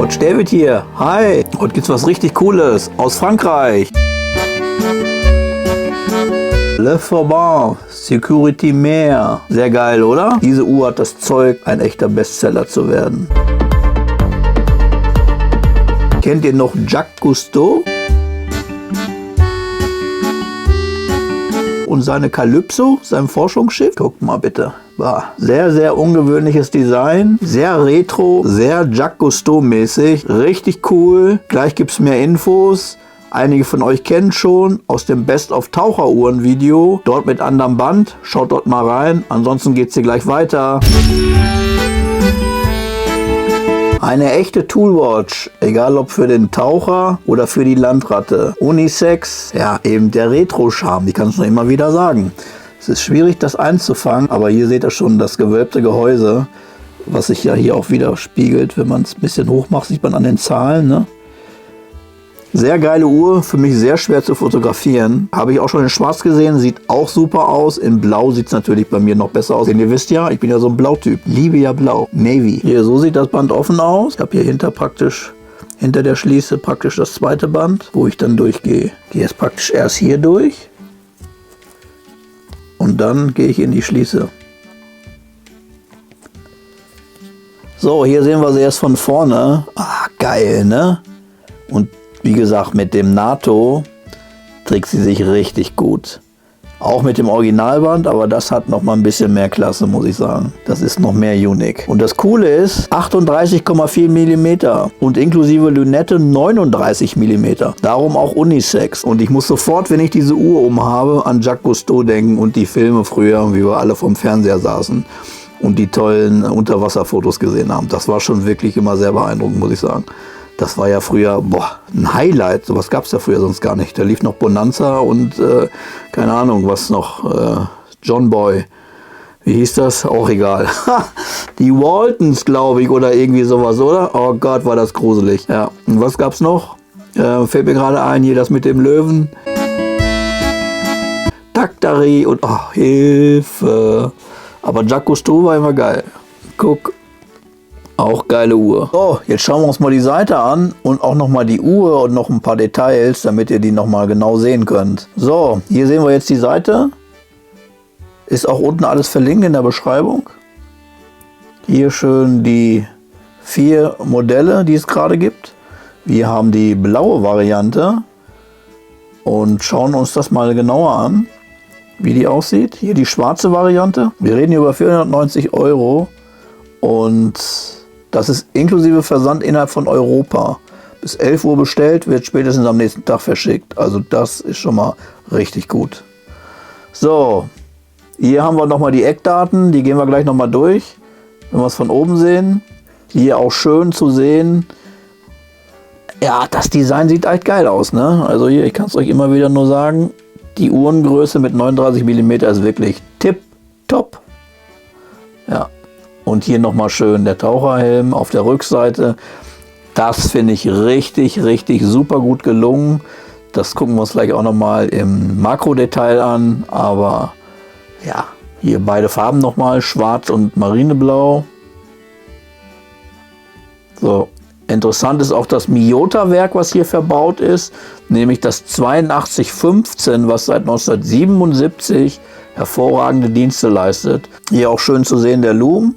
Watch David hier. Hi, heute gibt's was richtig Cooles aus Frankreich. Le Faubourg Security Mehr. Sehr geil, oder? Diese Uhr hat das Zeug, ein echter Bestseller zu werden. Kennt ihr noch Jacques Cousteau? Und seine Calypso, sein Forschungsschiff. Guckt mal bitte. Sehr, sehr ungewöhnliches Design. Sehr retro, sehr Jacques Cousteau mäßig. Richtig cool. Gleich gibt es mehr Infos. Einige von euch kennen schon aus dem Best-of-Taucheruhren-Video. Dort mit anderem Band. Schaut dort mal rein. Ansonsten geht es hier gleich weiter. Eine echte Toolwatch, egal ob für den Taucher oder für die Landratte. Unisex, ja eben der Retro-Charme, ich kann es nur immer wieder sagen. Es ist schwierig das einzufangen, aber hier seht ihr schon das gewölbte Gehäuse, was sich ja hier auch wieder spiegelt. Wenn man es ein bisschen hoch macht, sieht man an den Zahlen, ne? Sehr geile Uhr, für mich sehr schwer zu fotografieren. Habe ich auch schon in Schwarz gesehen, sieht auch super aus. In Blau sieht es natürlich bei mir noch besser aus. Denn ihr wisst ja, ich bin ja so ein Blautyp. Liebe ja Blau. Navy. Hier, so sieht das Band offen aus. Ich habe hier hinter der Schließe praktisch das zweite Band, wo ich dann durchgehe. Ich gehe jetzt praktisch erst hier durch. Und dann gehe ich in die Schließe. So, hier sehen wir sie erst von vorne. Ah, geil, ne? Und wie gesagt, mit dem NATO trägt sie sich richtig gut. Auch mit dem Originalband, aber das hat noch mal ein bisschen mehr Klasse, muss ich sagen. Das ist noch mehr unique. Und das Coole ist, 38,4 mm und inklusive Lünette 39 mm. Darum auch Unisex. Und ich muss sofort, wenn ich diese Uhr umhabe, an Jacques Cousteau denken und die Filme früher, wie wir alle vom Fernseher saßen und die tollen Unterwasserfotos gesehen haben. Das war schon wirklich immer sehr beeindruckend, muss ich sagen. Das war ja früher ein Highlight. Sowas gab es ja früher sonst gar nicht. Da lief noch Bonanza und keine Ahnung, was noch. John Boy. Wie hieß das? Auch egal. Die Waltons, glaube ich, oder irgendwie sowas, oder? Oh Gott, war das gruselig. Ja. Und was gab's noch? Fällt mir gerade ein, hier das mit dem Löwen. Taktari und Hilfe. Aber Jacques Cousteau war immer geil. Guck. Auch geile Uhr. So, jetzt schauen wir uns mal die Seite an und auch noch mal die Uhr und noch ein paar Details, damit ihr die noch mal genau sehen könnt. So, hier sehen wir jetzt die Seite. Ist auch unten alles verlinkt in der Beschreibung. Hier schön die 4 Modelle, die es gerade gibt. Wir haben die blaue Variante und schauen uns das mal genauer an, wie die aussieht. Hier die schwarze Variante. Wir reden hier über 490 € und das ist inklusive Versand innerhalb von Europa. Bis 11 Uhr bestellt, wird spätestens am nächsten Tag verschickt. Also das ist schon mal richtig gut. So, hier haben wir nochmal die Eckdaten. Die gehen wir gleich nochmal durch. Wenn wir es von oben sehen. Hier auch schön zu sehen. Ja, das Design sieht echt geil aus, ne? Also hier, ich kann es euch immer wieder nur sagen. Die Uhrengröße mit 39 mm ist wirklich tipptopp. Ja. Und hier nochmal schön der Taucherhelm auf der Rückseite. Das finde ich richtig, richtig super gut gelungen. Das gucken wir uns gleich auch nochmal im Makrodetail an. Aber ja, hier beide Farben nochmal, schwarz und marineblau. So, interessant ist auch das Miyota-Werk, was hier verbaut ist. Nämlich das 8215, was seit 1977 hervorragende Dienste leistet. Hier auch schön zu sehen der Lume.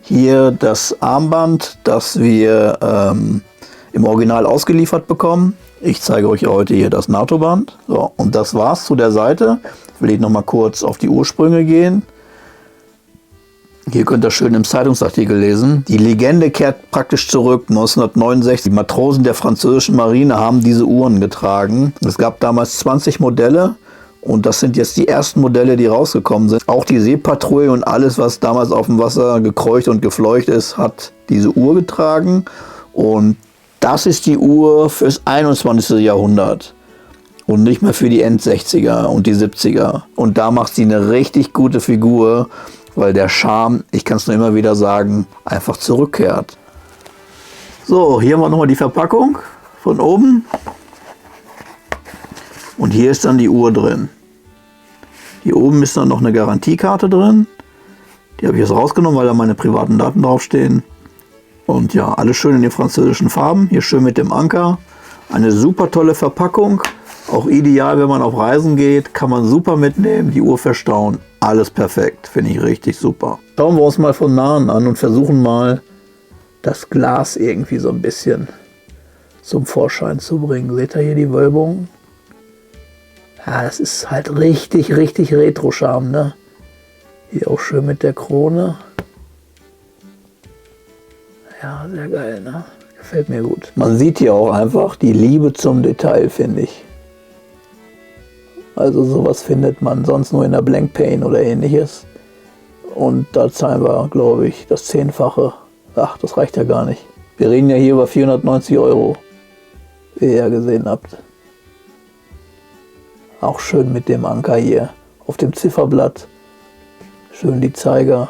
Hier das Armband, das wir im Original ausgeliefert bekommen. Ich zeige euch heute hier das NATO-Band. So, und das war's zu der Seite. Jetzt will ich noch mal kurz auf die Ursprünge gehen. Hier könnt ihr schön im Zeitungsartikel lesen. Die Legende kehrt praktisch zurück. 1969. Die Matrosen der französischen Marine haben diese Uhren getragen. Es gab damals 20 Modelle. Und das sind jetzt die ersten Modelle, die rausgekommen sind. Auch die Seepatrouille und alles, was damals auf dem Wasser gekreucht und gefleucht ist, hat diese Uhr getragen. Und das ist die Uhr fürs 21. Jahrhundert. Und nicht mehr für die End-60er und die 70er. Und da macht sie eine richtig gute Figur, weil der Charme, ich kann es nur immer wieder sagen, einfach zurückkehrt. So, hier haben wir nochmal die Verpackung von oben. Und hier ist dann die Uhr drin. Hier oben ist dann noch eine Garantiekarte drin. Die habe ich jetzt rausgenommen, weil da meine privaten Daten draufstehen. Und ja, alles schön in den französischen Farben. Hier schön mit dem Anker. Eine super tolle Verpackung. Auch ideal, wenn man auf Reisen geht. Kann man super mitnehmen. Die Uhr verstauen. Alles perfekt. Finde ich richtig super. Schauen wir uns mal von nahen an und versuchen mal das Glas irgendwie so ein bisschen zum Vorschein zu bringen. Seht ihr hier die Wölbung? Ja, das ist halt richtig Retro-Charme, ne? Hier auch schön mit der Krone. Ja, sehr geil, ne? Gefällt mir gut. Man sieht hier auch einfach die Liebe zum Detail, finde ich. Also sowas findet man sonst nur in der Blancpain oder ähnliches. Und da zahlen wir, glaube ich, das 10-fache. Ach, das reicht ja gar nicht. Wir reden ja hier über 490 €, wie ihr ja gesehen habt. Auch schön mit dem Anker hier auf dem Zifferblatt. Schön die Zeiger.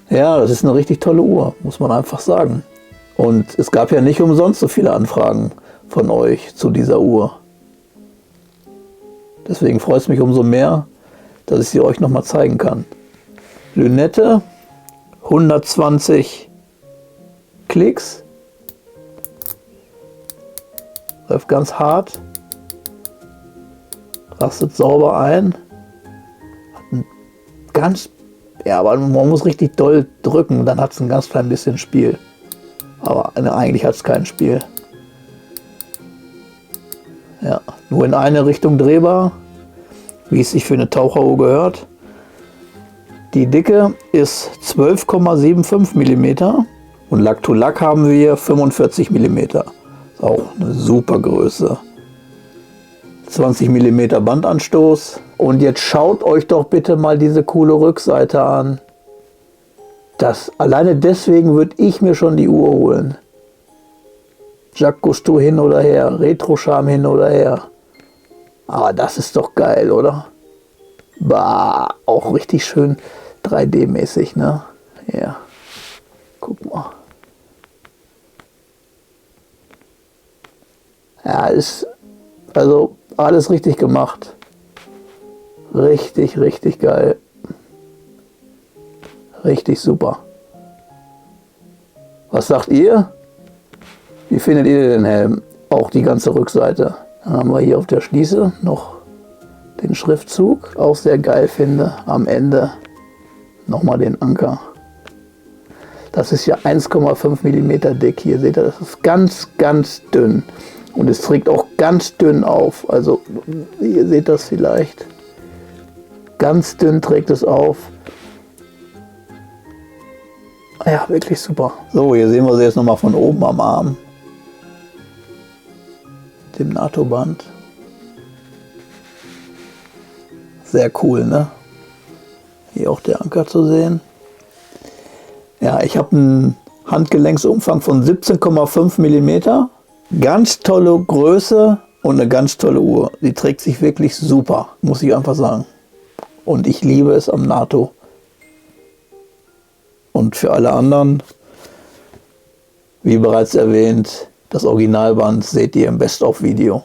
Ja, das ist eine richtig tolle Uhr, muss man einfach sagen. Und es gab ja nicht umsonst so viele Anfragen von euch zu dieser Uhr. Deswegen freut es mich umso mehr, dass ich sie euch nochmal zeigen kann. Lünette, 120 Klicks. Läuft ganz hart. Rastet sauber ein. Hat ein ganz, ja, aber man muss richtig doll drücken, dann hat es ein ganz klein bisschen Spiel. Aber eigentlich hat es kein Spiel. Ja, nur in eine Richtung drehbar, wie es sich für eine Taucheruhr gehört. Die Dicke ist 12,75 mm und Lack-to-Lack haben wir 45 mm. Ist auch eine super Größe. 20 mm Bandanstoß. Und jetzt schaut euch doch bitte mal diese coole Rückseite an. Alleine deswegen würde ich mir schon die Uhr holen. Jacques Cousteau hin oder her, Retro-Charme hin oder her. Aber das ist doch geil, oder? Bah, auch richtig schön 3D-mäßig, ne? Ja, guck mal. Ja, ist also alles richtig gemacht. Richtig geil. Richtig super. Was sagt ihr? Wie findet ihr den Helm? Auch die ganze Rückseite. Dann haben wir hier auf der Schließe noch den Schriftzug. Auch sehr geil finde. Am Ende nochmal den Anker. Das ist ja 1,5 mm dick. Hier seht ihr, das ist ganz dünn. Und es trägt auch ganz dünn auf. Also ihr seht das vielleicht. Ganz dünn trägt es auf. Ja, wirklich super. So, hier sehen wir sie jetzt nochmal von oben am Arm. Dem NATO-Band. Sehr cool, ne? Hier auch der Anker zu sehen. Ja, ich habe einen Handgelenksumfang von 17,5 mm. Ganz tolle Größe und eine ganz tolle Uhr. Die trägt sich wirklich super, muss ich einfach sagen. Und ich liebe es am NATO. Und für alle anderen, wie bereits erwähnt, das Originalband seht ihr im Best-of-Video.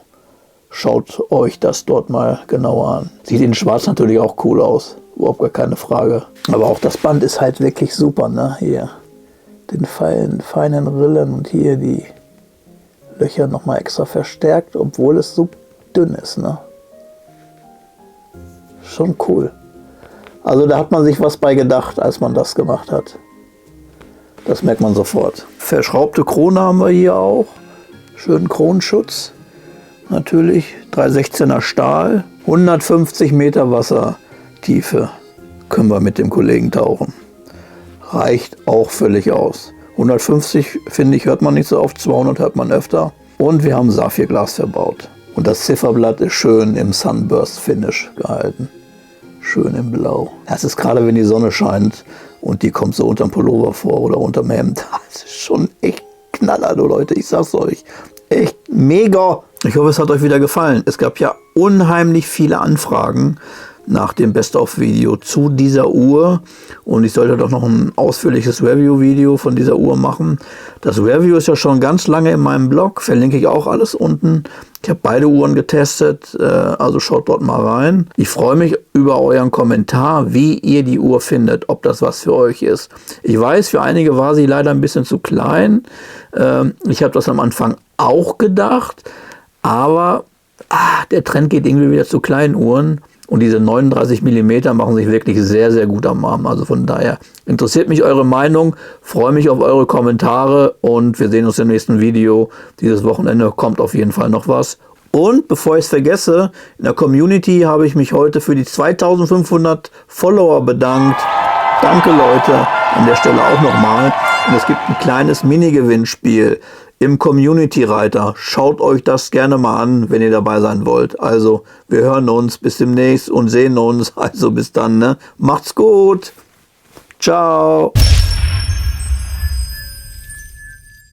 Schaut euch das dort mal genauer an. Sieht in Schwarz natürlich auch cool aus, überhaupt gar keine Frage. Aber auch das Band ist halt wirklich super, ne? Hier den feinen Rillen und hier die Löcher nochmal extra verstärkt, obwohl es so dünn ist, ne? Schon cool. Also da hat man sich was bei gedacht, als man das gemacht hat. Das merkt man sofort. Verschraubte Krone haben wir hier auch. Schönen Kronenschutz. Natürlich 316er Stahl. 150 Meter Wassertiefe können wir mit dem Kollegen tauchen. Reicht auch völlig aus. 150 finde ich hört man nicht so oft, 200 hört man öfter. Und wir haben Saphirglas verbaut. Und das Zifferblatt ist schön im Sunburst Finish gehalten. Schön im Blau. Das ist gerade, wenn die Sonne scheint und die kommt so unterm Pullover vor oder unterm Hemd. Das ist schon echt Knaller, du Leute. Ich sag's euch. Echt mega. Ich hoffe, es hat euch wieder gefallen. Es gab ja unheimlich viele Anfragen nach dem Best-of-Video zu dieser Uhr. Und ich sollte doch noch ein ausführliches Review-Video von dieser Uhr machen. Das Review ist ja schon ganz lange in meinem Blog, verlinke ich auch alles unten. Ich habe beide Uhren getestet, also schaut dort mal rein. Ich freue mich über euren Kommentar, wie ihr die Uhr findet, ob das was für euch ist. Ich weiß, für einige war sie leider ein bisschen zu klein. Ich habe das am Anfang auch gedacht, aber der Trend geht irgendwie wieder zu kleinen Uhren. Und diese 39 mm machen sich wirklich sehr, sehr gut am Arm. Also von daher interessiert mich eure Meinung, freue mich auf eure Kommentare und wir sehen uns im nächsten Video. Dieses Wochenende kommt auf jeden Fall noch was. Und bevor ich es vergesse, in der Community habe ich mich heute für die 2500 Follower bedankt. Danke Leute, an der Stelle auch nochmal. Und es gibt ein kleines Mini-Gewinnspiel im Community-Reiter. Schaut euch das gerne mal an, wenn ihr dabei sein wollt. Also, wir hören uns, bis demnächst und sehen uns. Also bis dann, ne? Macht's gut. Ciao.